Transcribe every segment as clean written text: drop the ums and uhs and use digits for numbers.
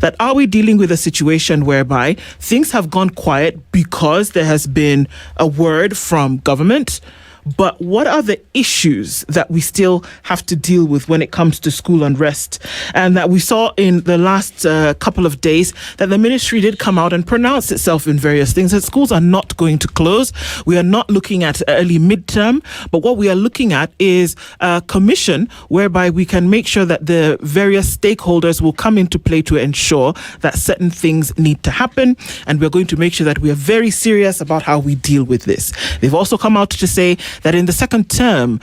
that are we dealing with a situation whereby things have gone quiet because there has been a word from government, but what are the issues that we still have to deal with when it comes to school unrest? And that we saw in the last couple of days that the ministry did come out and pronounce itself in various things, that schools are not going to close. We are not looking at early midterm, but what we are looking at is a commission whereby we can make sure that the various stakeholders will come into play to ensure that certain things need to happen. And we're going to make sure that we are very serious about how we deal with this. They've also come out to say that in the second term,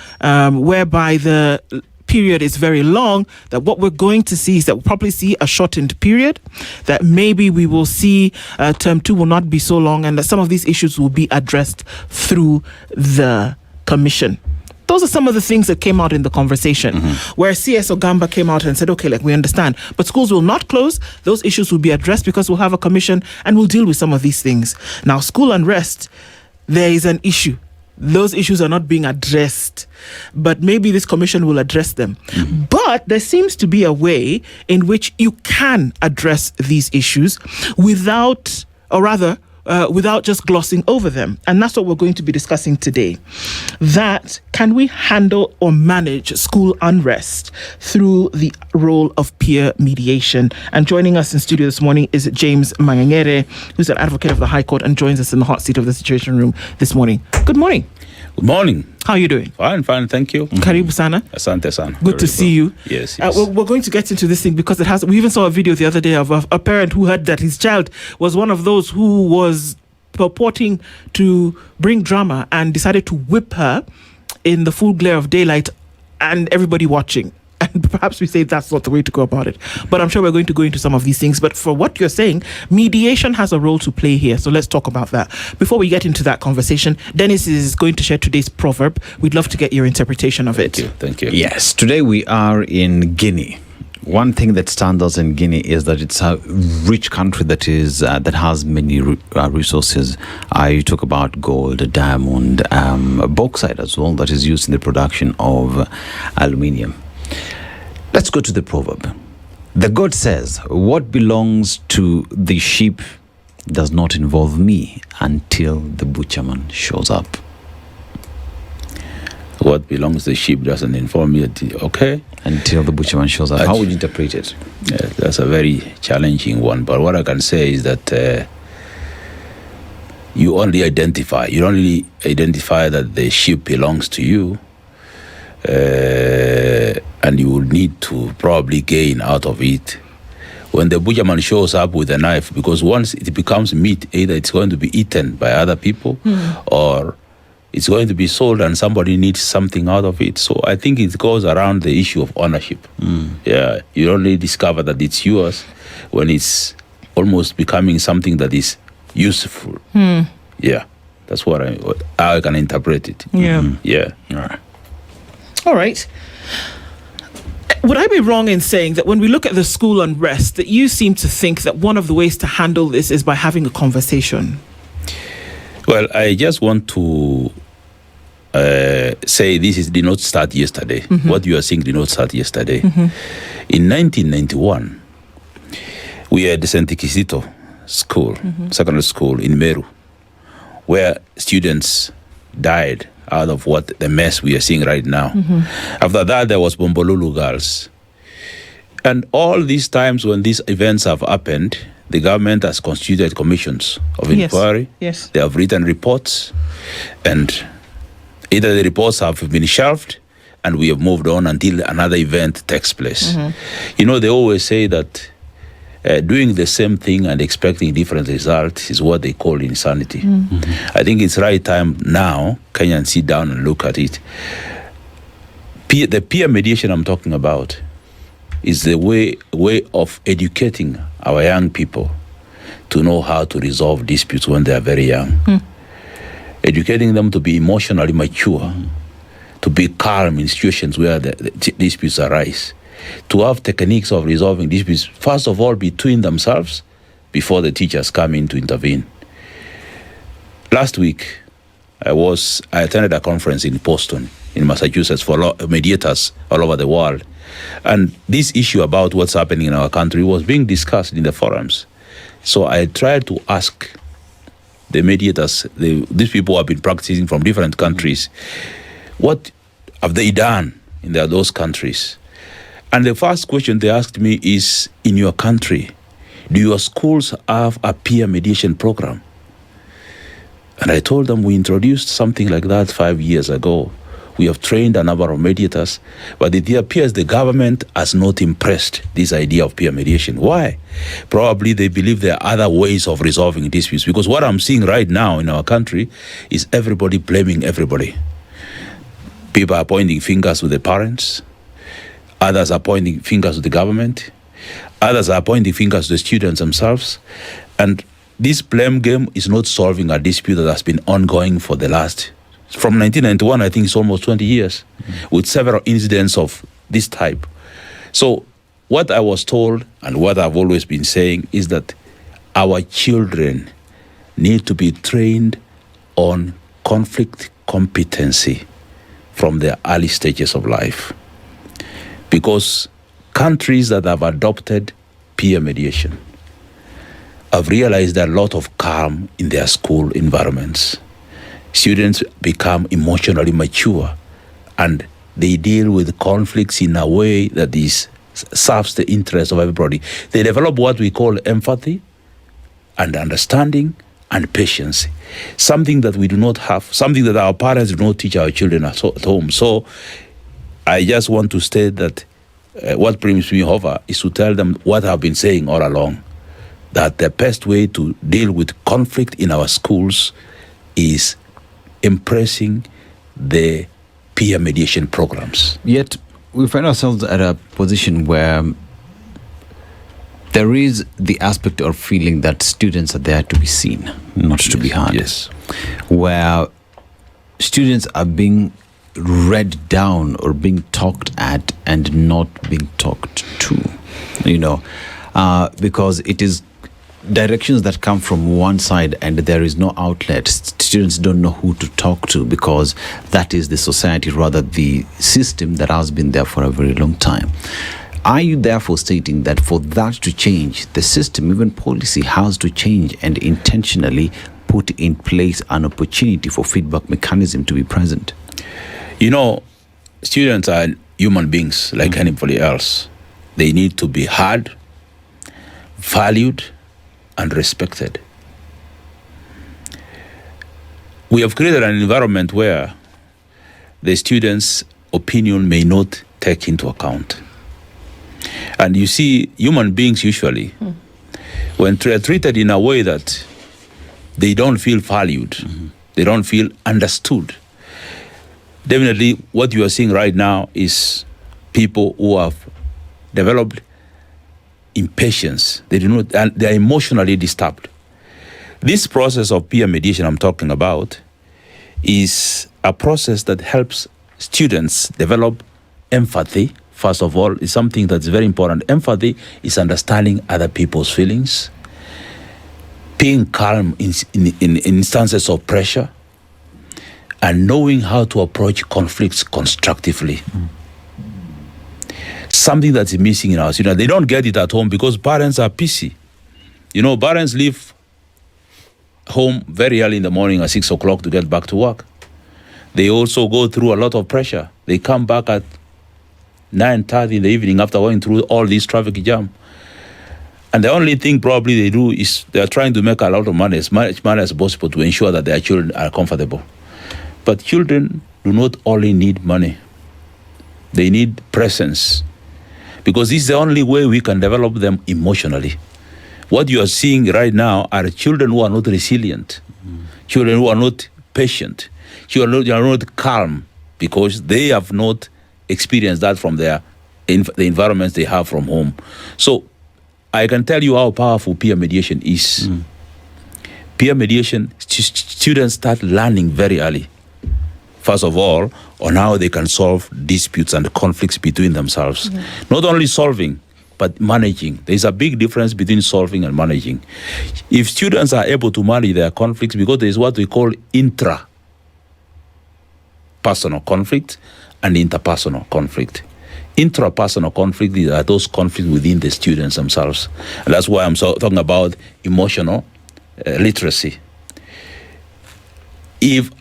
whereby the period is very long, that what we're going to see is that we'll probably see a shortened period, that maybe we will see term 2 will not be so long, and that some of these issues will be addressed through the commission. Those are some of the things that came out in the conversation, where CS Ogamba came out and said, okay, we understand, but schools will not close. Those issues will be addressed because we'll have a commission and we'll deal with some of these things. Now, school unrest, there is an issue. Those issues are not being addressed, but maybe this commission will address them. But there seems to be a way in which you can address these issues without just glossing over them. And that's what we're going to be discussing today. That can we handle or manage school unrest through the role of peer mediation? And joining us in studio this morning is James Mang'erere, who's an advocate of the High Court and joins us in the hot seat of the Situation Room this morning. Good morning. Good morning. How are you doing? Fine, thank you. Karibu sana. Asante sana. Good to see you. Yes. We're going to get into this thing because we even saw a video the other day of a parent who heard that his child was one of those who was purporting to bring drama and decided to whip her in the full glare of daylight and everybody watching. And perhaps we say that's not the way to go about it. But I'm sure we're going to go into some of these things. But for what you're saying, mediation has a role to play here. So let's talk about that. Before we get into that conversation, Dennis is going to share today's proverb. We'd love to get your interpretation of it. Thank you. Yes, today we are in Guinea. One thing that stands out in Guinea is that it's a rich country that has many resources. You talk about gold, diamond, bauxite as well, that is used in the production of aluminium. Let's go to the proverb. The God says, what belongs to the sheep does not involve me until the butcherman shows up. What belongs to the sheep doesn't inform me. Okay. Until the butcherman shows up. How would you interpret it? Yeah, that's a very challenging one. But what I can say is that you only identify. You don't really identify that the sheep belongs to you. And you will need to probably gain out of it when the butcherman shows up with a knife, because once it becomes meat, either it's going to be eaten by other people or it's going to be sold and somebody needs something out of it. So I think it goes around the issue of ownership. Yeah, you only discover that it's yours when it's almost becoming something that is useful. Yeah, that's how I can interpret it. Yeah. All right. Would I be wrong in saying that when we look at the school unrest, that you seem to think that one of the ways to handle this is by having a conversation? Well, I just want to say did not start yesterday. What you are saying did not start yesterday. In 1991, we had the St. Iquisito school, secondary school in Meru, where students died out of what the mess we are seeing right now. After that, there was Bombolulu girls. And all these times when these events have happened, the government has constituted commissions of inquiry. Yes. They have written reports, and either the reports have been shelved and we have moved on until another event takes place. You know, they always say that doing the same thing and expecting different results is what they call insanity. I think it's right time now Kenyans sit down and look at it. The peer mediation I'm talking about is the way of educating our young people to know how to resolve disputes when they are very young. Educating them to be emotionally mature, to be calm in situations where the disputes arise, to have techniques of resolving disputes, first of all, between themselves before the teachers come in to intervene. Last week, I attended a conference in Boston, in Massachusetts, for mediators all over the world. And this issue about what's happening in our country was being discussed in the forums. So I tried to ask the mediators, these people who have been practicing from different countries, what have they done in those countries? And the first question they asked me is, in your country, do your schools have a peer mediation program? And I told them we introduced something like that 5 years ago. We have trained a number of mediators, but it appears the government has not impressed this idea of peer mediation. Why? Probably they believe there are other ways of resolving disputes, because what I'm seeing right now in our country is everybody blaming everybody. People are pointing fingers to the parents. Others are pointing fingers to the government. Others are pointing fingers to the students themselves. And this blame game is not solving a dispute that has been ongoing for the last, from 1991, I think it's almost 20 years, with several incidents of this type. So what I was told and what I've always been saying is that our children need to be trained on conflict competency from the early stages of life. Because countries that have adopted peer mediation have realized that a lot of calm in their school environments. Students become emotionally mature and they deal with conflicts in a way that serves the interest of everybody. They develop what we call empathy and understanding and patience, something that we do not have, something that our parents do not teach our children at home. So I just want to state that what brings me over is to tell them what I've been saying all along, that the best way to deal with conflict in our schools is impressing the peer mediation programs. Yet we find ourselves at a position where there is the aspect of feeling that students are there to be seen, not to be heard. Yes. Where students are being read down or being talked at and not being talked to, because it is directions that come from one side and there is no outlet. Students don't know who to talk to because that is the society, rather the system that has been there for a very long time. Are you therefore stating that for that to change, the system, even policy, has to change and intentionally put in place an opportunity for feedback mechanism to be present? Students are human beings like anybody else. They need to be heard, valued, and respected. We have created an environment where the students' opinion may not take into account. And you see, human beings usually, when they're treated in a way that they don't feel valued, they don't feel understood, definitely what you are seeing right now is people who have developed impatience. They are emotionally disturbed. This process of peer mediation I'm talking about is a process that helps students develop empathy. First of all, is something that's very important. Empathy is understanding other people's feelings, being calm in instances of pressure, and knowing how to approach conflicts constructively. Something that's missing in our students. They don't get it at home because parents are busy. Parents leave home very early in the morning at 6 o'clock to get back to work. They also go through a lot of pressure. They come back at 9:30 in the evening after going through all this traffic jam. And the only thing probably they do is they're trying to make a lot of money, as much money as possible, to ensure that their children are comfortable. But children do not only need money. They need presence. Because this is the only way we can develop them emotionally. What you are seeing right now are children who are not resilient, children who are not patient, children who are not calm, because they have not experienced that from the environments they have from home. So I can tell you how powerful peer mediation is. Peer mediation, students start learning very early. First of all, on how they can solve disputes and conflicts between themselves. Not only solving, but managing. There's a big difference between solving and managing. If students are able to manage their conflicts, because there's what we call intra-personal conflict and interpersonal conflict. Intrapersonal conflict are those conflicts within the students themselves. And that's why I'm talking about emotional literacy.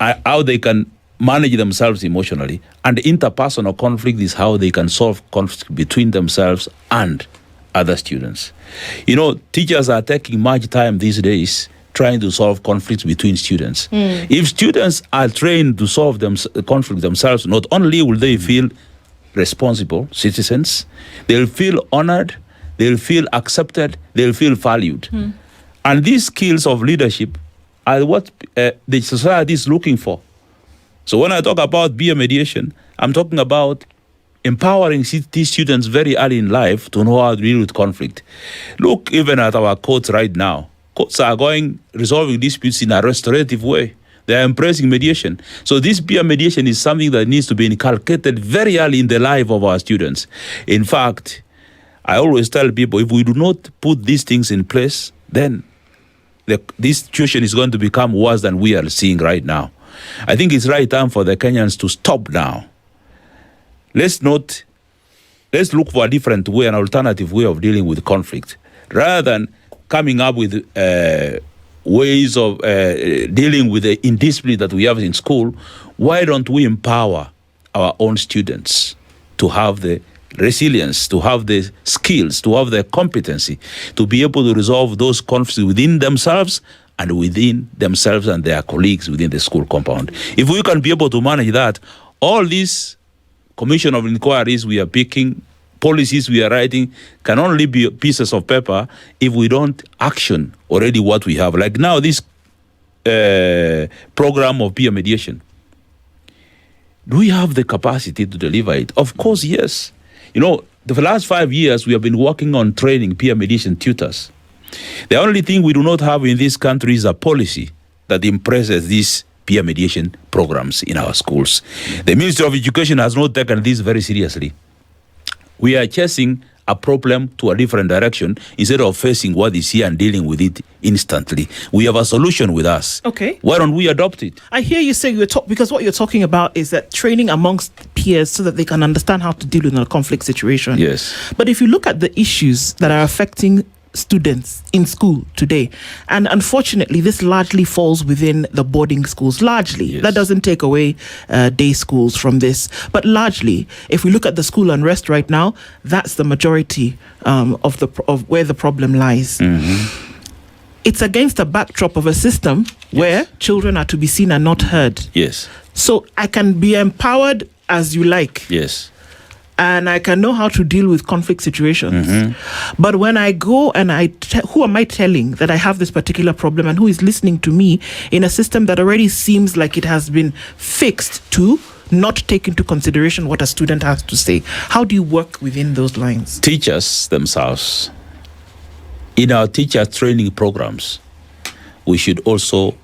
How they can manage themselves emotionally, and the interpersonal conflict is how they can solve conflict between themselves and other students. Teachers are taking much time these days trying to solve conflicts between students. If students are trained to solve conflict themselves, not only will they feel responsible citizens, they'll feel honored, they'll feel accepted, they'll feel valued. And these skills of leadership are what the society is looking for. So when I talk about peer mediation, I'm talking about empowering these students very early in life to know how to deal with conflict. Look even at our courts right now. Courts are resolving disputes in a restorative way. They are embracing mediation. So this peer mediation is something that needs to be inculcated very early in the life of our students. In fact, I always tell people, if we do not put these things in place, then this situation is going to become worse than we are seeing right now. I think it's right time for the Kenyans to stop now. Let's look for a different way, an alternative way of dealing with conflict, rather than coming up with ways of dealing with the indiscipline that we have in school. Why don't we empower our own students to have the resilience, to have the skills, to have the competency, to be able to resolve those conflicts within themselves and within themselves and their colleagues within the school compound? If we can be able to manage that, all these commission of inquiries we are picking, policies we are writing, can only be pieces of paper if we don't action already what we have. Like now, this program of peer mediation. Do we have the capacity to deliver it? Of course, yes. The last 5 years, we have been working on training peer mediation tutors. The only thing we do not have in this country is a policy that impresses these peer mediation programs in our schools. The Ministry of Education has not taken this very seriously. We are chasing a problem to a different direction instead of facing what is here and dealing with it instantly. We have a solution with us. Okay. Why don't we adopt it? I hear you say because what you're talking about is that training amongst peers so that they can understand how to deal with a conflict situation. Yes. But if you look at the issues that are affecting students in school today, and unfortunately this largely falls within the boarding schools, largely. Yes. That doesn't take away day schools from this, but largely if we look at the school unrest right now, that's the majority of where the problem lies. It's against a backdrop of a system where children are to be seen and not heard. Yes. So I can be empowered as you like. Yes. And I can know how to deal with conflict situations. But when I go and who am I telling that I have this particular problem, and who is listening to me in a system that already seems like it has been fixed to not take into consideration what a student has to say? How do you work within those lines? Teachers themselves, in our teacher training programs, we should also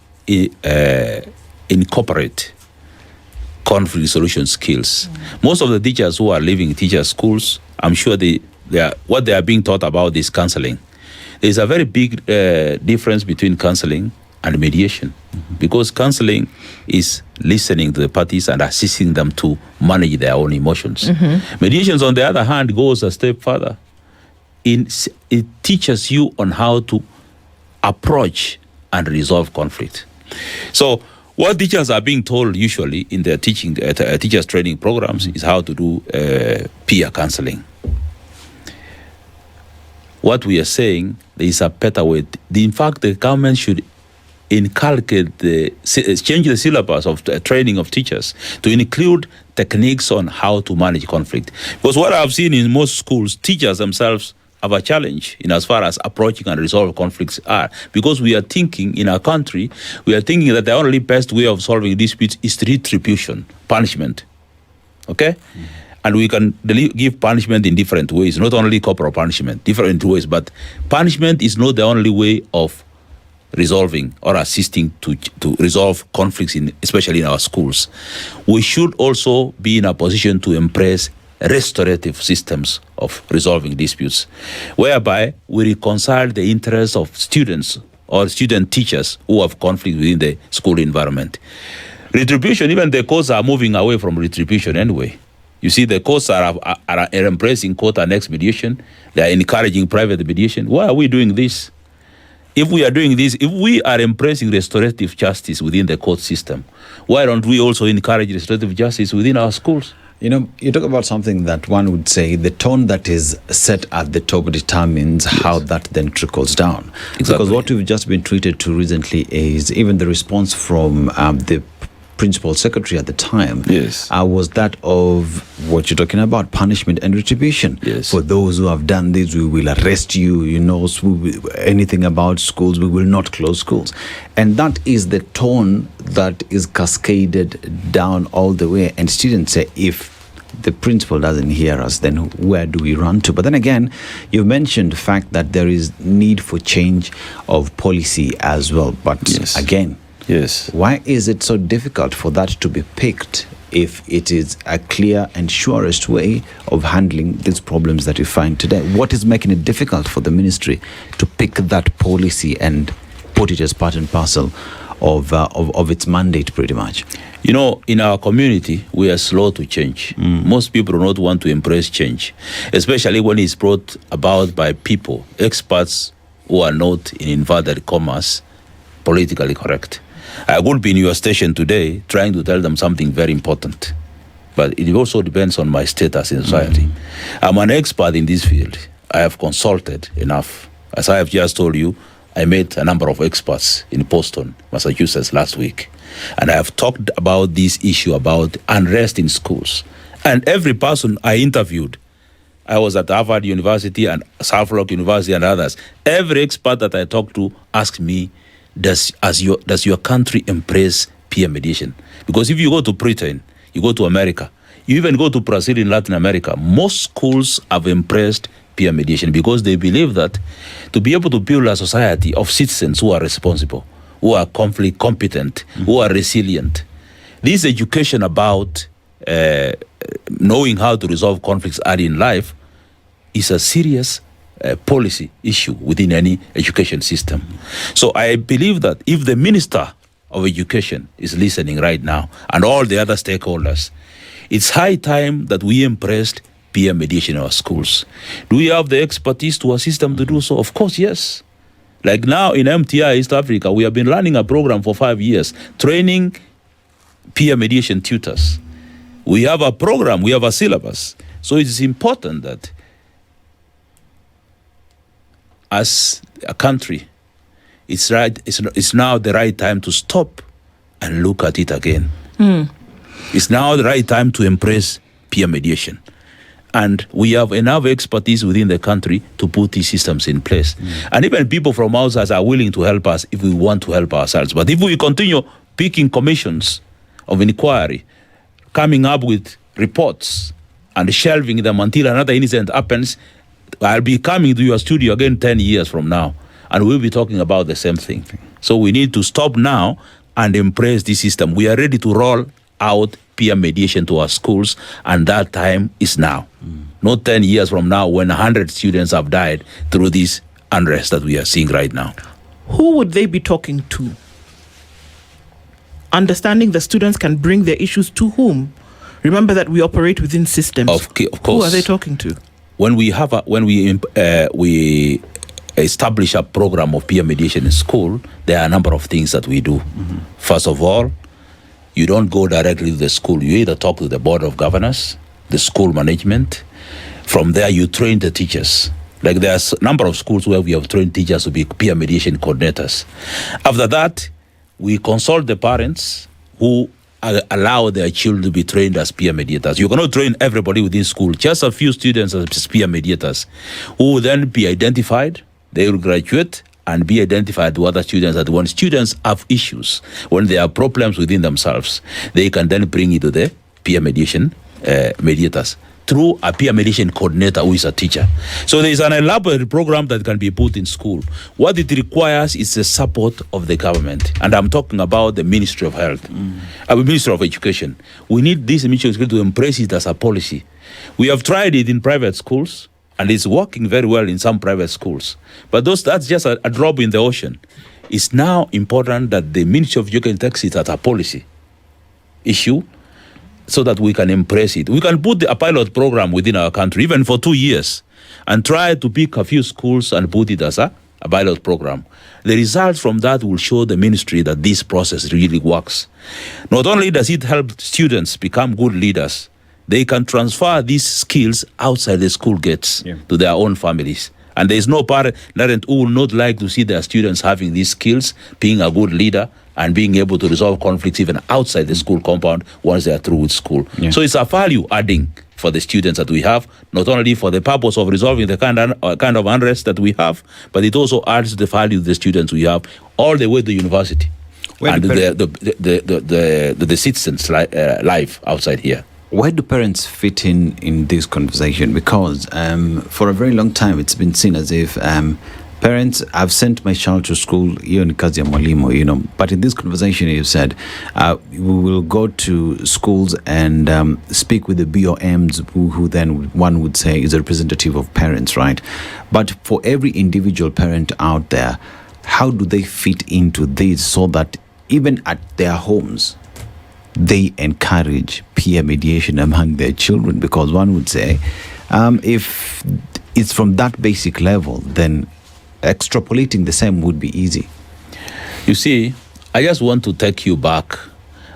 incorporate conflict resolution skills. Most of the teachers who are leaving teacher schools, I'm sure what they are being taught about is counseling. There's a very big difference between counseling and mediation, because counseling is listening to the parties and assisting them to manage their own emotions. Mediation, on the other hand, goes a step further. It teaches you on how to approach and resolve conflict. So what teachers are being told usually in their teachers training programs is how to do peer counseling. What we are saying, there is a better way. In fact, the government should inculcate change the syllabus of the training of teachers to include techniques on how to manage conflict. Because what I've seen in most schools, teachers themselves have a challenge in as far as approaching and resolving conflicts are, because we are thinking in our country, we are thinking that the only best way of solving disputes is retribution, punishment. Okay? And we can give punishment in different ways, not only corporal punishment, different ways, but punishment is not the only way of resolving or assisting to resolve conflicts, especially in our schools. We should also be in a position to embrace restorative systems of resolving disputes, whereby we reconcile the interests of students or student teachers who have conflict within the school environment. Retribution, even the courts are moving away from retribution anyway. You see, the courts are embracing court annexed mediation. They are encouraging private mediation. Why are we doing this? If we are doing this, if we are embracing restorative justice within the court system, why don't we also encourage restorative justice within our schools? You know, you talk about something that one would say the tone that is set at the top determines how that then trickles down. Exactly. Because what we've just been treated to recently is even the response from the principal secretary at the time was that of what you're talking about, punishment and retribution. Yes. For those who have done this, we will arrest you, anything about schools, we will not close schools. And that is the tone that is cascaded down all the way. And students say, if the principal doesn't hear us, then where do we run to? But then again, you mentioned the fact that there is need for change of policy as well. But again, why is it so difficult for that to be picked if it is a clear and surest way of handling these problems that you find today? What is making it difficult for the ministry to pick that policy and put it as part and parcel of its mandate, pretty much? You know, in our community, we are slow to change. Most people do not want to embrace change, especially when it's brought about by people, experts who are not, in inverted commas, politically correct. I would be in your station today trying to tell them something very important, but it also depends on my status in society. I'm an expert in this field. I have consulted enough. As I have just told you, I met a number of experts in Boston, Massachusetts last week, and I have talked about this issue about unrest in schools. And every person I interviewed, I was at Harvard University and Suffolk University and others, every expert that I talked to asked me, does your country embrace peer mediation? Because if you go to Britain, you go to America, you even go to Brazil in Latin America, most schools have embraced peer mediation because they believe that to be able to build a society of citizens who are responsible, who are conflict competent, who are resilient, this education about knowing how to resolve conflicts early in life is a serious policy issue within any education system. So I believe that if the Minister of Education is listening right now and all the other stakeholders, it's high time that we embraced peer mediation in our schools. Do we have the expertise to assist them to do so? Of course, yes. Like now in MTI East Africa, we have been running a program for 5 years, training peer mediation tutors. We have a program, we have a syllabus. So it is important that as a country, it's now the right time to stop and look at it again. It's now the right time to embrace peer mediation. And we have enough expertise within the country to put these systems in place. And even people from outside are willing to help us if we want to help ourselves. But if we continue picking commissions of inquiry, coming up with reports and shelving them until another incident happens, I'll be coming to your studio again 10 years from now, and we'll be talking about the same thing. So we need to stop now and embrace this system. We are ready to roll out peer mediation to our schools, and that time is now. Not 10 years from now when 100 students have died through this unrest that we are seeing right now. Who would they be talking to? Understanding the students can bring their issues to whom? Remember that we operate within systems. Of course. Who are they talking to? When we establish a program of peer mediation in school, there are a number of things that we do. First of all, you don't go directly to the school. You either talk to the board of governors, the school management. From there, you train the teachers. Like there's a number of schools where we have trained teachers to be peer mediation coordinators. After that, we consult the parents who allow their children to be trained as peer mediators. You cannot train everybody within school, just a few students as peer mediators, who will then be identified. They will graduate and be identified to other students that when students have issues, when there are problems within themselves, they can then bring it to the peer mediation mediators through a peer mediation coordinator who is a teacher. So there is an elaborate program that can be put in school. What it requires is the support of the government. And I'm talking about the Ministry of Health, Ministry of Education. We need this Ministry of Education to embrace it as a policy. We have tried it in private schools, and it's working very well in some private schools. But that's just a drop in the ocean. It's now important that the Ministry of Education takes it as a policy issue so that we can embrace it. We can put a pilot program within our country, even for 2 years, and try to pick a few schools and put it as a pilot program. The results from that will show the ministry that this process really works. Not only does it help students become good leaders, they can transfer these skills outside the school gates to their own families. And there is no parent who will not like to see their students having these skills, being a good leader, and being able to resolve conflicts even outside the school compound once they are through with school. Yeah. So it's a value adding for the students that we have, not only for the purpose of resolving the kind of unrest that we have, but it also adds the value to the students we have all the way to university and the citizens' life outside here. Where do parents fit in this conversation? Because for a very long time, it's been seen as if parents, I've sent my child to school, here in Kazi ya Mwalimu, but in this conversation you said, we will go to schools and speak with the BOMs, who then one would say is a representative of parents, right? But for every individual parent out there, how do they fit into this so that even at their homes, they encourage peer mediation among their children? Because one would say, if it's from that basic level, then extrapolating the same would be easy. You see, I just want to take you back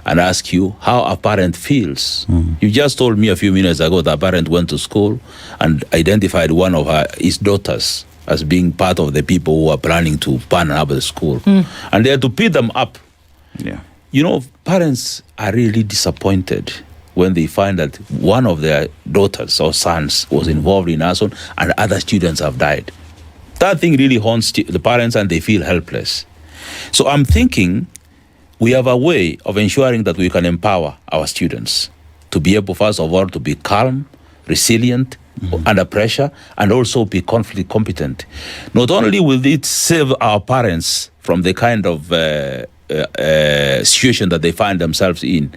and ask you how a parent feels. You just told me a few minutes ago that a parent went to school and identified one of his daughters as being part of the people who are planning to burn up the school. And they had to beat them up. Yeah. Parents are really disappointed when they find that one of their daughters or sons was involved in arson and other students have died. That thing really haunts the parents and they feel helpless. So I'm thinking we have a way of ensuring that we can empower our students to be able, first of all, to be calm, resilient, under pressure, and also be conflict competent. Not only will it save our parents from the kind of situation that they find themselves in,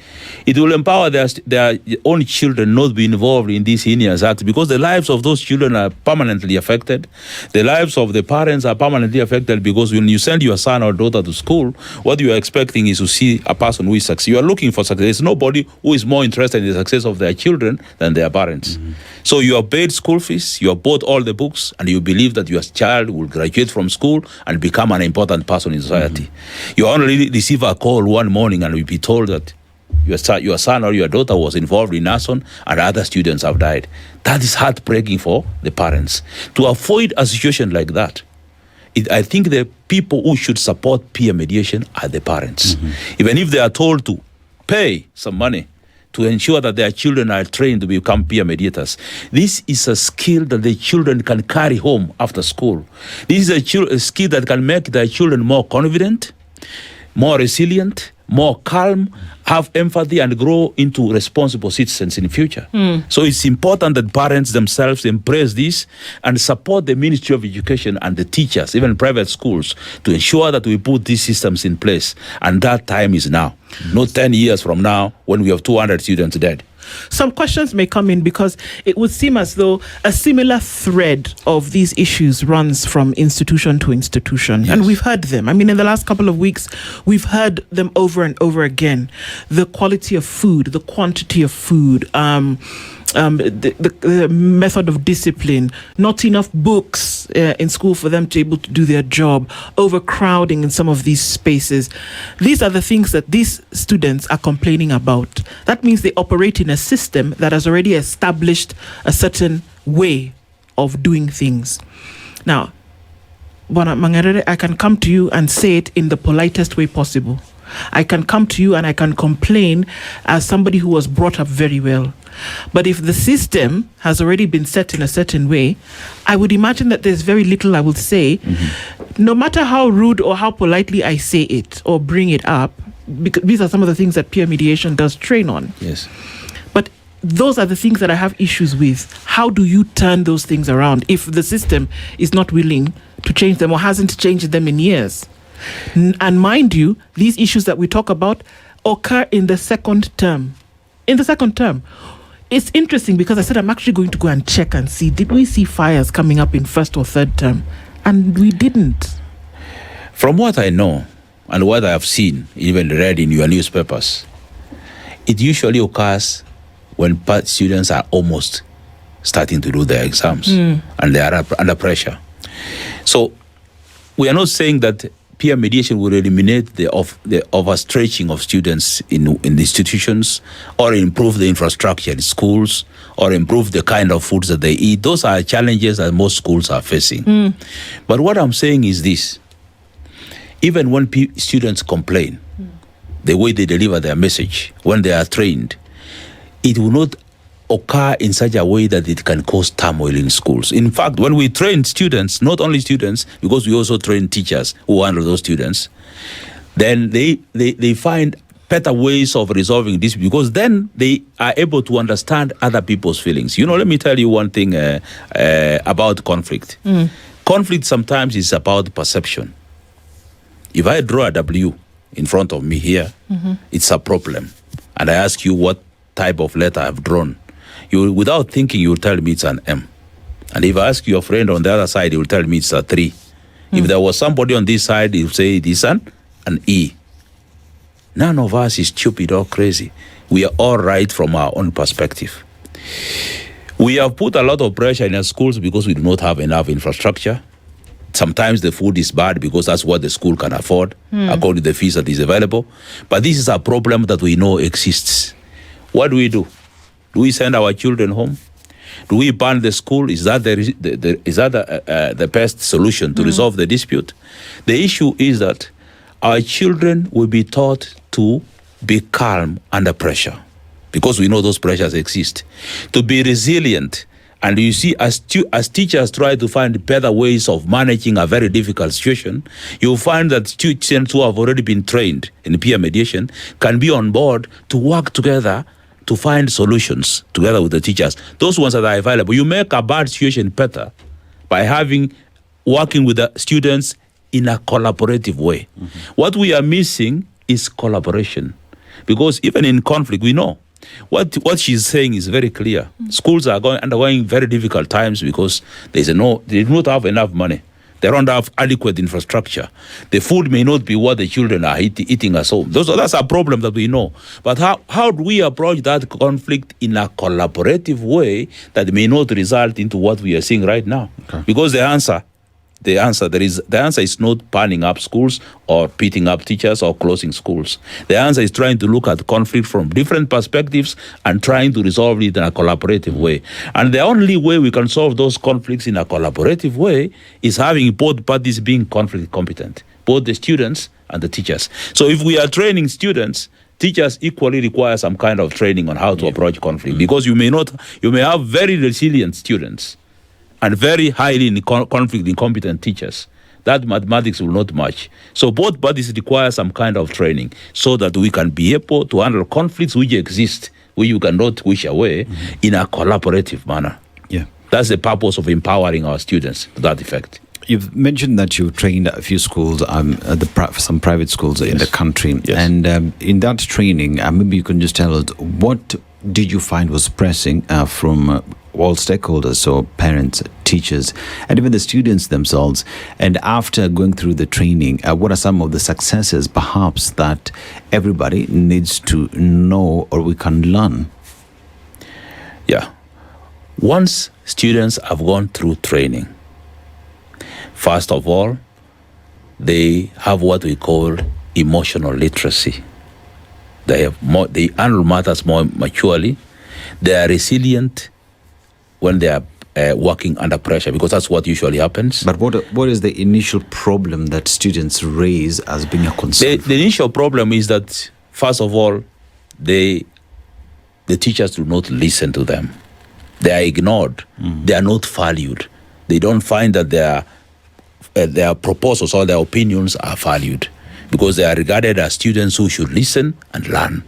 it will empower their own children not to be involved in these heinous acts, because the lives of those children are permanently affected. The lives of the parents are permanently affected, because when you send your son or daughter to school, what you are expecting is to see a person who is success. You are looking for success. There's nobody who is more interested in the success of their children than their parents. So you have paid school fees, you have bought all the books, and you believe that your child will graduate from school and become an important person in society. You only receive a call one morning and you'll be told that your son or your daughter was involved in arson and other students have died. That is heartbreaking for the parents. To avoid a situation like that, I think the people who should support peer mediation are the parents. Even if they are told to pay some money to ensure that their children are trained to become peer mediators. This is a skill that the children can carry home after school. This is a skill that can make their children more confident, more resilient, more calm, have empathy, and grow into responsible citizens in the future. So it's important that parents themselves embrace this and support the Ministry of Education and the teachers, even private schools, to ensure that we put these systems in place. And that time is now, not 10 years from now when we have 200 students dead. Some questions may come in because it would seem as though a similar thread of these issues runs from institution to institution. Yes. And we've heard them. I mean, in the last couple of weeks, we've heard them over and over again. The quality of food, the quantity of food, the method of discipline, not enough books in school for them to be able to do their job, overcrowding in some of these spaces. These are the things that these students are complaining about. That means they operate in a system that has already established a certain way of doing things. Now, Mang'erere, I can come to you and say it in the politest way possible. I can come to you and I can complain as somebody who was brought up very well. But if the system has already been set in a certain way, I would imagine that there's very little I will say, no matter how rude or how politely I say it or bring it up, because these are some of the things that peer mediation does train on. Yes. But those are the things that I have issues with. How do you turn those things around if the system is not willing to change them or hasn't changed them in years? And mind you, these issues that we talk about occur in the second term. In the second term. It's interesting because I said I'm actually going to go and check and see, did we see fires coming up in first or third term? And we didn't. From what I know and what I have seen, even read in your newspapers, it usually occurs when students are almost starting to do their exams and they are under pressure. So we are not saying that peer mediation will eliminate the overstretching of students in institutions, or improve the infrastructure in schools, or improve the kind of foods that they eat. Those are challenges that most schools are facing. But what I'm saying is this: even when students complain, the way they deliver their message, when they are trained, it will not occur in such a way that it can cause turmoil in schools. In fact, when we train students, not only students, because we also train teachers who handle those students, then they find better ways of resolving this, because then they are able to understand other people's feelings. Let me tell you one thing about conflict. Conflict sometimes is about perception. If I draw a W in front of me here, it's a problem. And I ask you what type of letter I've drawn. You, without thinking, you will tell me it's an M. And if I ask your friend on the other side, he will tell me it's a 3. If there was somebody on this side, he will say it is an E. None of us is stupid or crazy. We are all right from our own perspective. We have put a lot of pressure in our schools because we do not have enough infrastructure. Sometimes the food is bad because that's what the school can afford, according to the fees that is available. But this is a problem that we know exists. What do? Do we send our children home? Do we ban the school? Is that the best solution to resolve the dispute? The issue is that our children will be taught to be calm under pressure, because we know those pressures exist, to be resilient. And you see, as teachers try to find better ways of managing a very difficult situation, you'll find that students who have already been trained in peer mediation can be on board to work together to find solutions together with the teachers. Those ones that are available. You make a bad situation better by working with the students in a collaborative way. What we are missing is collaboration, because even in conflict, we know what she's saying is very clear. Schools are undergoing very difficult times because they do not have enough money. They don't have adequate infrastructure. The food may not be what the children are eating at home. That's a problem that we know. But how do we approach that conflict in a collaborative way that may not result into what we are seeing right now? Okay. Because the answer is not banning up schools or beating up teachers or closing schools. The answer is trying to look at conflict from different perspectives and trying to resolve it in a collaborative way. And the only way we can solve those conflicts in a collaborative way is having both parties being conflict competent, both the students and the teachers. So if we are training students, teachers equally require some kind of training on how to approach conflict, because you may have very resilient students and very highly conflict incompetent teachers. That mathematics will not match. So both parties require some kind of training so that we can be able to handle conflicts which exist, which you cannot wish away, in a collaborative manner. Yeah, that's the purpose of empowering our students to that effect. You've mentioned that you've trained a few schools, some private schools in the country. Yes. And in that training, maybe you can just tell us, what did you find was pressing from all stakeholders, so parents, teachers, and even the students themselves? And after going through the training, what are some of the successes perhaps that everybody needs to know or we can learn? Yeah. Once students have gone through training, first of all, they have what we call emotional literacy. They handle matters more maturely. They are resilient when they are working under pressure, because that's what usually happens. But what is the initial problem that students raise as being a concern? The initial problem is that, first of all, the teachers do not listen to them. They are ignored. They are not valued. They don't find that their proposals or their opinions are valued, because they are regarded as students who should listen and learn.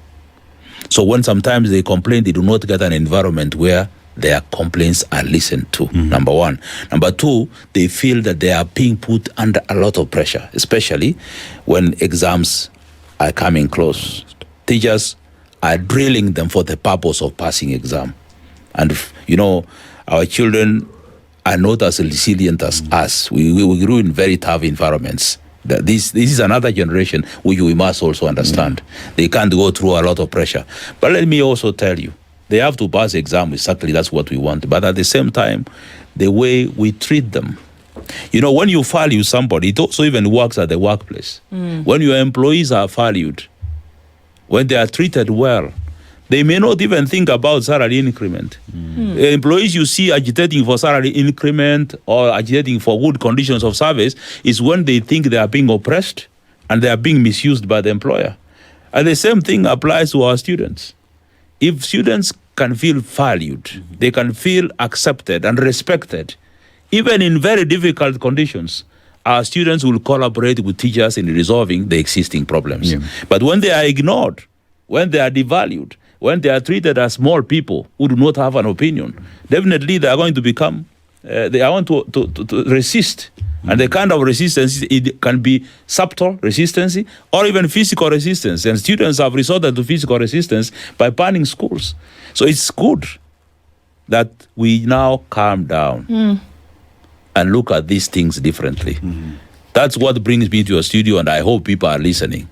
So when sometimes they complain, they do not get an environment where their complaints are listened to, number one. Number two, they feel that they are being put under a lot of pressure, especially when exams are coming close. Teachers are drilling them for the purpose of passing exam. And, our children are not as resilient as us. We grew in very tough environments. That this is another generation which we must also understand. They can't go through a lot of pressure. But let me also tell you, they have to pass the exam, exactly, that's what we want. But at the same time, the way we treat them. You know, when you value somebody, it also even works at the workplace. When your employees are valued, when they are treated well, they may not even think about salary increment. Employees you see agitating for salary increment or agitating for good conditions of service is when they think they are being oppressed and they are being misused by the employer. And the same thing applies to our students. If students can feel valued, they can feel accepted and respected, even in very difficult conditions, our students will collaborate with teachers in resolving the existing problems. But when they are ignored, when they are devalued, when they are treated as small people who do not have an opinion, definitely they are going to become, they are going to resist. And the kind of resistance, it can be subtle resistance or even physical resistance. And students have resorted to physical resistance by banning schools. So it's good that we now calm down and look at these things differently. That's what brings me to your studio, and I hope people are listening.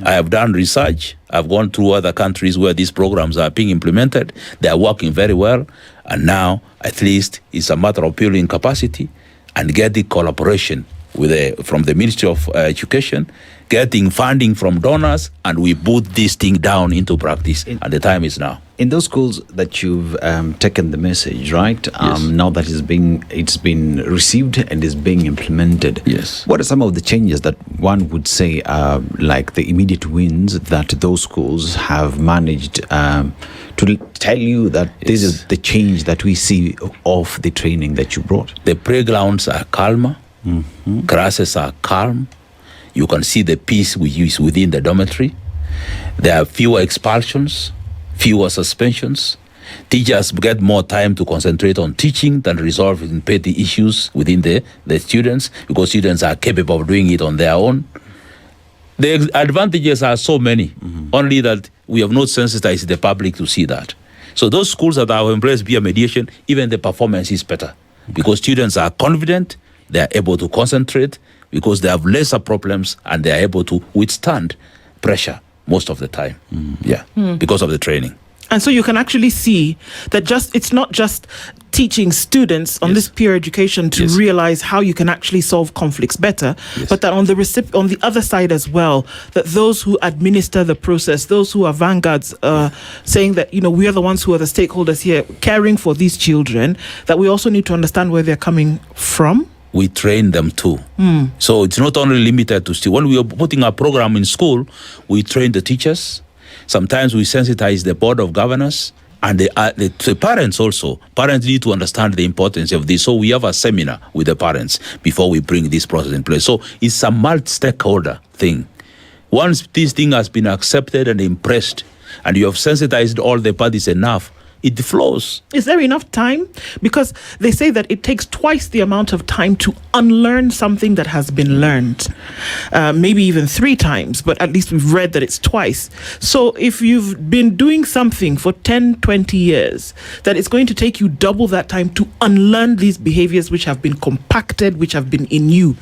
I have done research. I've gone through other countries where these programs are being implemented. They are working very well. And now, at least, it's a matter of building capacity and getting collaboration with from the Ministry of Education, getting funding from donors, and we put this thing down into practice. And the time is now. In those schools that you've taken the message, right? Yes. Now that it's been received and is being implemented. Yes. What are some of the changes that one would say are like the immediate wins that those schools have managed to tell you that this is the change that we see of the training that you brought? The playgrounds are calmer. Classes are calm. You can see the peace we use within the dormitory. There are fewer expulsions, fewer suspensions. Teachers get more time to concentrate on teaching than resolving petty issues within the students, because students are capable of doing it on their own. The advantages are so many, only that we have not sensitized the public to see that. So those schools that have embraced peer mediation, even the performance is better, because students are confident, they are able to concentrate, because they have lesser problems and they are able to withstand pressure most of the time. Because of the training. And so you can actually see that it's not just teaching students on this peer education to realize how you can actually solve conflicts better, but that on the other side as well, that those who administer the process, those who are vanguards, saying that, you know, we are the ones who are the stakeholders here caring for these children, that we also need to understand where they're coming from. We train them too. So it's not only limited to students. When we are putting a program in school, we train the teachers. Sometimes we sensitize the board of governors and the parents also. Parents need to understand the importance of this. So we have a seminar with the parents before we bring this process in place. So it's a multi-stakeholder thing. Once this thing has been accepted and impressed, and you have sensitized all the parties enough, it flows. Is there enough time? Because they say that it takes twice the amount of time to unlearn something that has been learned. Maybe even 3 times, but at least we've read that it's twice. So if you've been doing something for 10, 20 years, that it's going to take you double that time to unlearn these behaviors which have been compacted, which have been in you.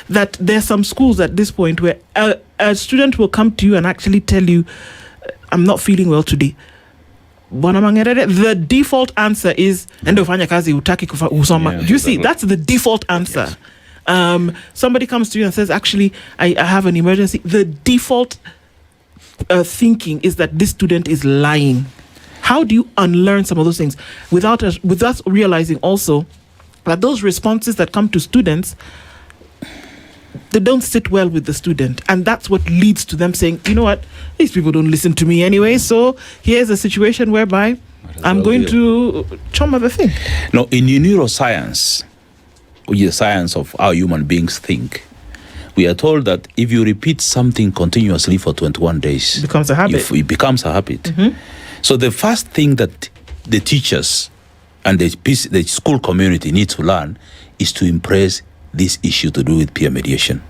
That there's some schools at this point where a student will come to you and actually tell you, I'm not feeling well today. Bwana Mang'erere, the default answer is endofanya kazi utaki kusoma. Do you see? That's the default answer. Somebody comes to you and says, actually, I have an emergency. The default thinking is that this student is lying. How do you unlearn some of those things without us realizing also that those responses that come to students, they don't sit well with the student, and that's what leads to them saying, you know what, these people don't listen to me anyway, so here's a situation whereby I'm going to choma the thing. No, in neuroscience, which is the science of how human beings think, we are told that if you repeat something continuously for 21 days, it becomes a habit. It becomes a habit. So the first thing that the teachers and the school community need to learn is to embrace this issue to do with peer mediation.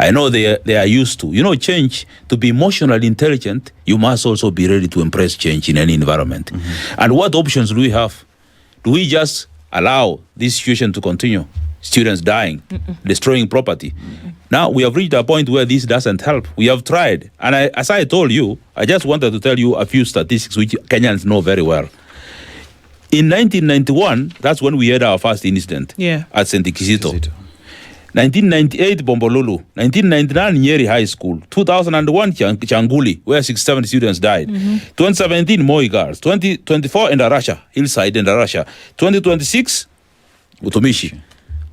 I know they are used to, change. To be emotionally intelligent, you must also be ready to embrace change in any environment. And what options do we have? Do we just allow this situation to continue? students dying, destroying property. Now we have reached a point where this doesn't help. We have tried. And as I told you, I just wanted to tell you a few statistics which Kenyans know very well. In 1991, that's when we had our first incident at St. Kizito. 1998, Bombolulu. 1999, Nyeri High School. 2001, Changuli, where 67 students died. 2017, Moi Girls. 2024, Endarasha, Hillside, Endarasha. 2026, Utumishi.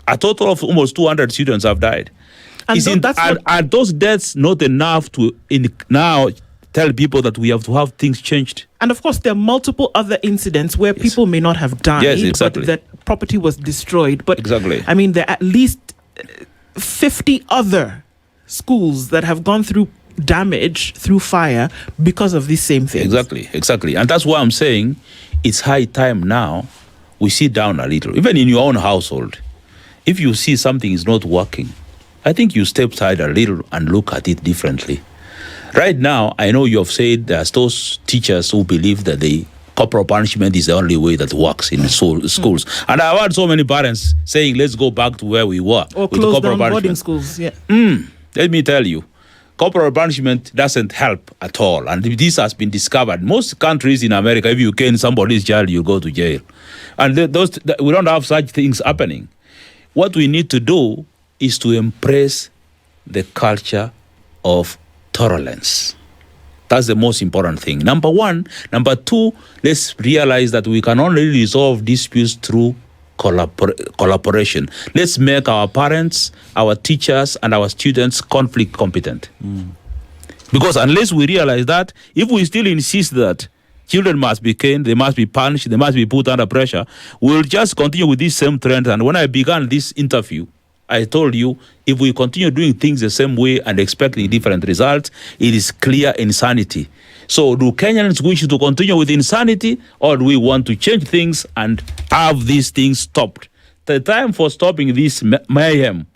A total of almost 200 students have died. And are those deaths not enough to now tell people that we have to have things changed? And of course, there are multiple other incidents where people may not have died, but that property was destroyed. But I mean, there are at least 50 other schools that have gone through damage through fire because of these same things. Exactly. And that's why I'm saying it's high time now we sit down a little. Even in your own household, if you see something is not working, I think you step aside a little and look at it differently. Right now, I know you have said there's those teachers who believe that the corporal punishment is the only way that works in schools. And I've heard so many parents saying, let's go back to where we were. Or close down boarding schools, Let me tell you, corporal punishment doesn't help at all. And this has been discovered. Most countries in America, if you cane somebody's child, you go to jail. And we don't have such things happening. What we need to do is to embrace the culture of tolerance. That's the most important thing. Number one. Number two, let's realize that we can only resolve disputes through collaboration. Let's make our parents, our teachers, and our students conflict competent. Because unless we realize that, if we still insist that children must be caned, they must be punished, they must be put under pressure, we'll just continue with this same trend. And when I began this interview, I told you, if we continue doing things the same way and expecting different results, it is clear insanity. So do Kenyans wish to continue with insanity, or do we want to change things and have these things stopped? The time for stopping this mayhem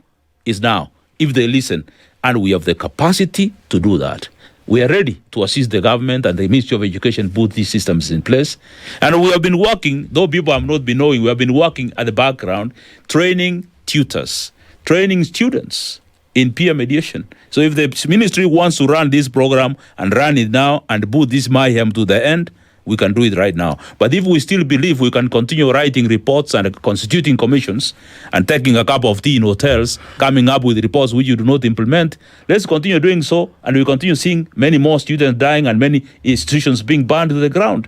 is now, if they listen. And we have the capacity to do that. We are ready to assist the government and the Ministry of Education put these systems in place. And we have been working, though people have not been knowing, we have been working at the background, training tutors, training students in peer mediation. So if the ministry wants to run this program and run it now and put this mayhem to the end, we can do it right now. But if we still believe we can continue writing reports and constituting commissions and taking a cup of tea in hotels, coming up with reports which you do not implement, let's continue doing so, and we continue seeing many more students dying and many institutions being burned to the ground.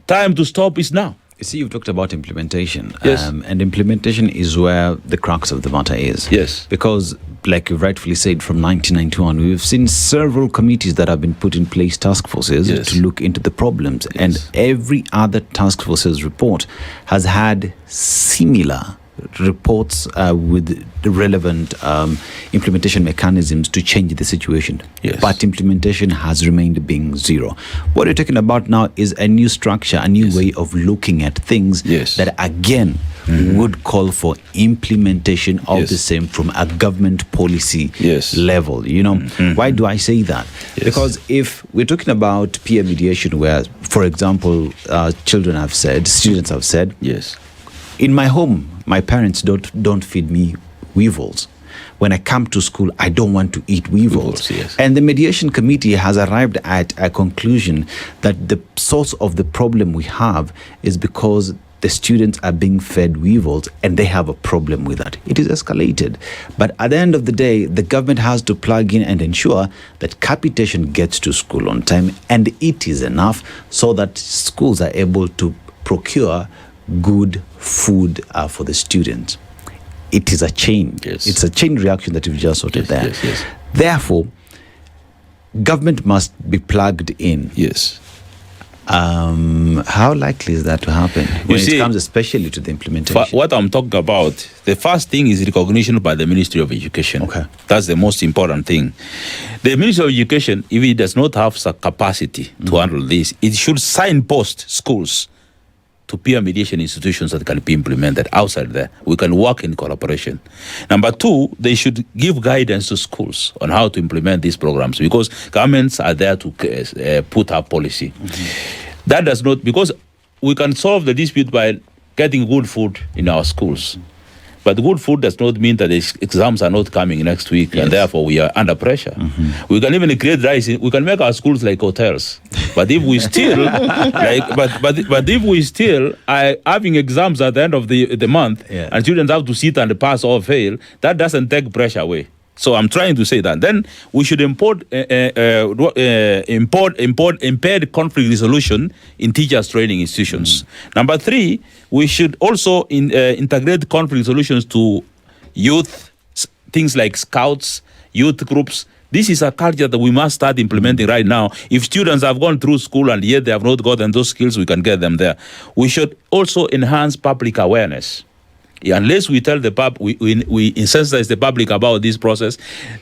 Time to stop is now. You see, you've talked about implementation. Yes. And implementation is where the crux of the matter is. Yes. Because, like you rightfully said, from 1991, we've seen several committees that have been put in place, task forces, to look into the problems. Yes. And every other task force's report has had similar reports with the relevant implementation mechanisms to change the situation. Yes. But implementation has remained being zero. What you're talking about now is a new structure, a new way of looking at things that again would call for implementation of the same from a government policy level. You know, why do I say that? Because if we're talking about peer mediation, where, for example, students have said, in my home, my parents don't feed me weevils. When I come to school, I don't want to eat weevils. And the mediation committee has arrived at a conclusion that the source of the problem we have is because the students are being fed weevils and they have a problem with that. It is escalated. But at the end of the day, the government has to plug in and ensure that capitation gets to school on time and it is enough so that schools are able to procure good food for the students. It is a chain. It's a chain reaction that we've just sorted there. Therefore, government must be plugged in. How likely is that to happen when it comes especially to the implementation? What I'm talking about, the first thing is recognition by the Ministry of Education. That's the most important thing. The Ministry of Education, if it does not have the capacity to handle this, it should signpost schools to peer mediation institutions that can be implemented outside there. We can work in collaboration. Number two, they should give guidance to schools on how to implement these programs, because governments are there to put up policy. That does not, because we can solve the dispute by getting good food in our schools. But good food does not mean that the exams are not coming next week, and therefore we are under pressure. We can even create rice. We can make our schools like hotels. But if we still, but if we still are having exams at the end of the month, and students have to sit and pass or fail, that doesn't take pressure away. So I'm trying to say that. Then we should import impaired conflict resolution in teachers' training institutions. Number 3, we should also integrate conflict resolutions to youth, things like scouts, youth groups. This is a culture that we must start implementing right now. If students have gone through school and yet they have not gotten those skills, we can get them there. We should also enhance public awareness. Unless we tell the we sensitize the public about this process,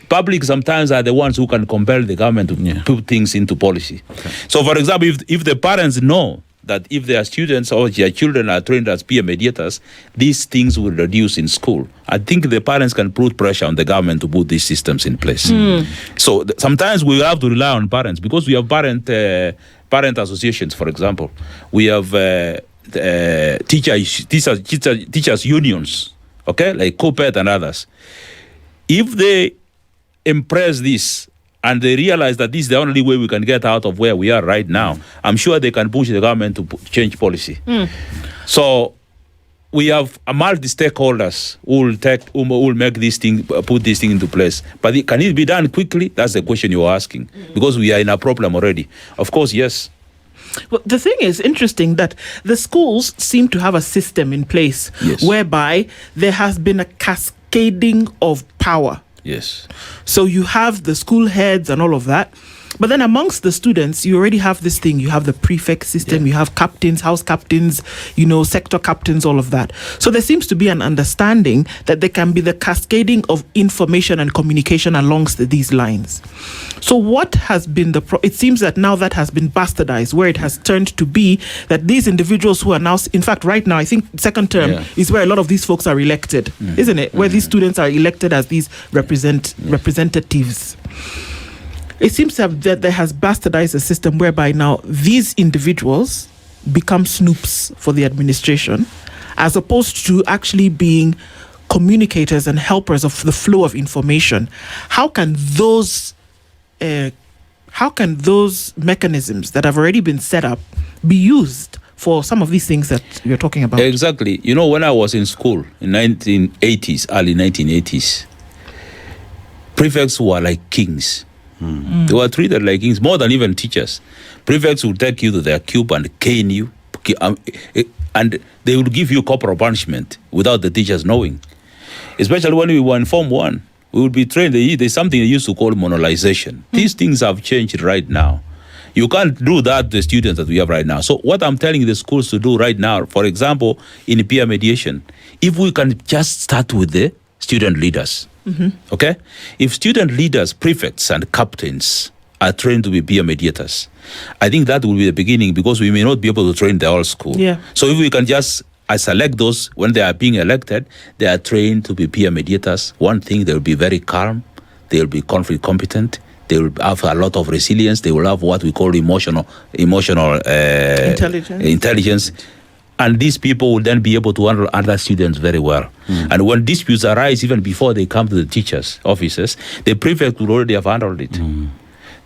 public sometimes are the ones who can compel the government to put things into policy. Okay. So, for example, if the parents know that if their students or their children are trained as peer mediators, these things will reduce in school. I think the parents can put pressure on the government to put these systems in place. So sometimes we have to rely on parents because we have parent associations, for example. We have teachers unions, okay, like COPET and others. If they embrace this and they realize that this is the only way we can get out of where we are right now, I'm sure they can push the government to change policy. So we have a multi-stakeholders who will make this thing, put this thing into place. But can it be done quickly? That's the question you're asking. Because we are in a problem already. Of course, yes. Well, the thing is interesting that the schools seem to have a system in place whereby there has been a cascading of power. Yes. So you have the school heads and all of that. But then amongst the students, you already have this thing. You have the prefect system, you have captains, house captains, sector captains, all of that. So there seems to be an understanding that there can be the cascading of information and communication alongst these lines. So what has been it seems that now that has been bastardized, where it has turned to be that these individuals who are now, in fact, right now, I think second term is where a lot of these folks are elected, isn't it? Where these students are elected as these representatives. It seems that there has bastardized a system whereby now these individuals become snoops for the administration, as opposed to actually being communicators and helpers of the flow of information. How can those mechanisms that have already been set up be used for some of these things that you're talking about? Exactly. When I was in school in 1980s, early 1980s, prefects were like kings. They were treated like kings, more than even teachers. Prefects would take you to their cube and cane you, and they would give you corporal punishment without the teachers knowing. Especially when we were in Form 1, we would be trained. There's something they used to call monolization. These things have changed right now. You can't do that to the students that we have right now. So what I'm telling the schools to do right now, for example, in peer mediation, if we can just start with the student leaders. Okay? If student leaders, prefects, and captains are trained to be peer mediators, I think that will be the beginning, because we may not be able to train the whole school. So if we can just select those when they are being elected, they are trained to be peer mediators. One thing, they will be very calm, they will be conflict competent, they will have a lot of resilience, they will have what we call emotional intelligence. And these people will then be able to handle other students very well. And when disputes arise, even before they come to the teachers' offices, the prefect will already have handled it.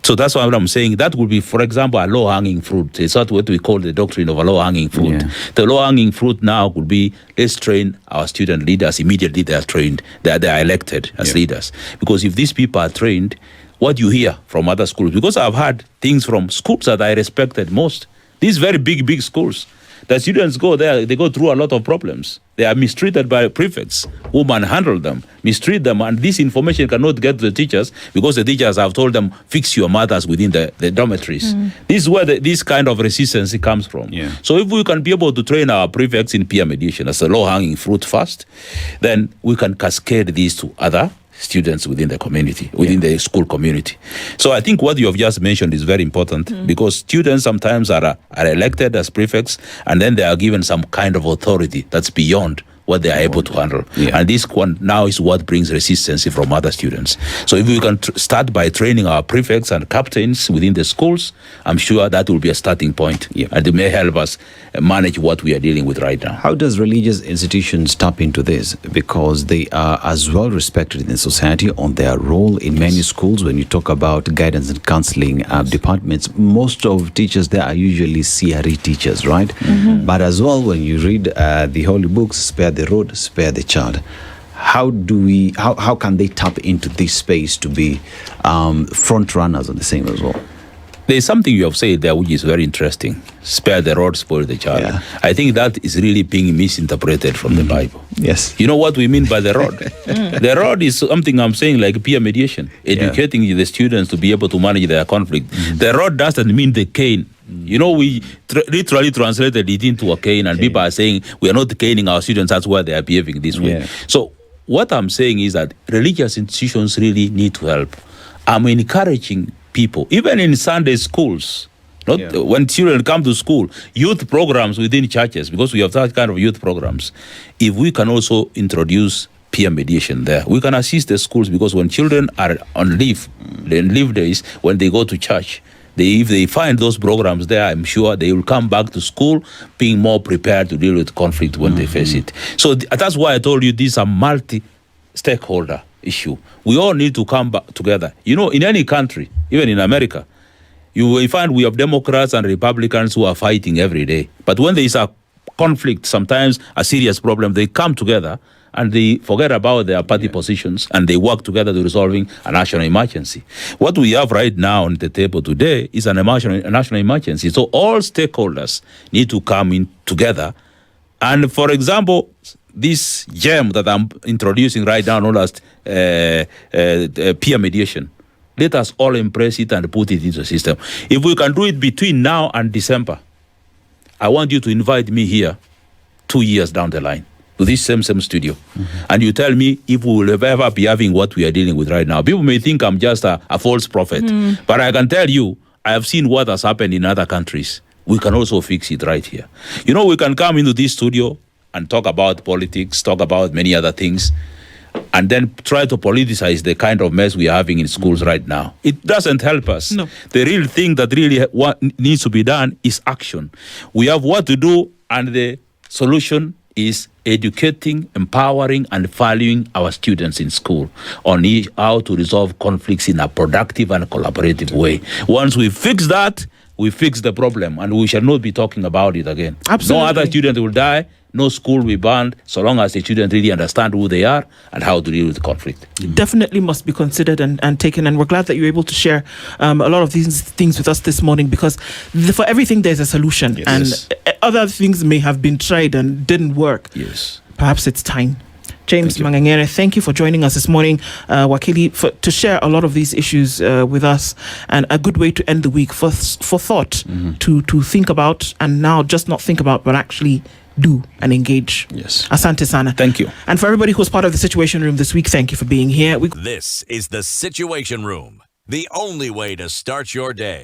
So that's why I'm saying that would be, for example, a low-hanging fruit. It's not what we call the doctrine of a low-hanging fruit. The low-hanging fruit now could be, let's train our student leaders. Immediately they are trained, they are elected as leaders. Because if these people are trained, what you hear from other schools, because I've heard things from schools that I respected most, these very big schools, the students go there, they go through a lot of problems. They are mistreated by prefects who manhandle them, mistreat them, and this information cannot get to the teachers because the teachers have told them, fix your matters within the dormitories. This is where this kind of resistance comes from. So if we can be able to train our prefects in peer mediation as a low-hanging fruit first, then we can cascade these to other students within the community, within the school community. So I think what you have just mentioned is very important, because students sometimes are elected as prefects, and then they are given some kind of authority that's beyond what they are able to handle. Yeah. And this one now is what brings resistance from other students. So if we can start by training our prefects and captains within the schools, I'm sure that will be a starting point. Yeah. And it may help us manage what we are dealing with right now. How does religious institutions tap into this? Because they are as well respected in society on their role in many schools. When you talk about guidance and counseling departments, most of teachers there are usually CRE teachers, right? Mm-hmm. But as well, when you read the holy books, spare the rod, spare the child. How can they tap into this space to be front runners on the same as well? There's something you have said there which is very interesting. Spare the rod, spoil the child. Yeah. I think that is really being misinterpreted from the Bible. Yes. You know what we mean by the rod? The rod is something I'm saying like peer mediation, educating the students to be able to manage their conflict. The rod doesn't mean the cane. You know, we literally translated it into a cane, and people are saying we are not caning our students, that's why they are behaving this way. Yeah. So what I'm saying is that religious institutions really need to help. I'm encouraging people, even in Sunday schools, when children come to school, youth programs within churches, because we have that kind of youth programs. If we can also introduce peer mediation there, we can assist the schools, because when children are on leave days, when they go to church, if they find those programs there, I'm sure they will come back to school being more prepared to deal with conflict when they face it. So that's why I told you this is a multi-stakeholder issue. We all need to come back together. You know, in any country, even in America, you will find we have Democrats and Republicans who are fighting every day. But when there is a conflict, sometimes a serious problem, they come together and they forget about their party positions and they work together to resolving a national emergency. What we have right now on the table today is a national emergency. So all stakeholders need to come in together. And for example, this gem that I'm introducing right now, known as peer mediation, let us all embrace it and put it into the system. If we can do it between now and December, I want you to invite me here 2 years down the line to this same studio. And you tell me if we will ever be having what we are dealing with right now. People may think I'm just a false prophet, but I can tell you, I have seen what has happened in other countries. We can also fix it right here. You know, we can come into this studio and talk about politics, talk about many other things, and then try to politicize the kind of mess we are having in schools right now. It doesn't help us. No. The real thing that really needs to be done is action. We have what to do, and the solution is educating, empowering, and valuing our students in school on how to resolve conflicts in a productive and collaborative way. Once we fix that, we fix the problem, and we shall not be talking about it again. Absolutely. No other student will die, no school will be banned, so long as the children really understand who they are and how to deal with conflict. Definitely must be considered and taken, and we're glad that you're able to share a lot of these things with us this morning, because for everything there's a solution. Yes. And other things may have been tried and didn't work. Yes. Perhaps it's time. James Mang'erere, thank you for joining us this morning, Wakili, to share a lot of these issues with us, and a good way to end the week for thought, to think about, and now just not think about, but actually do and engage. Yes. Asante sana. Thank you. And for everybody who's part of the Situation Room this week, thank you for being here. This is the Situation Room, the only way to start your day.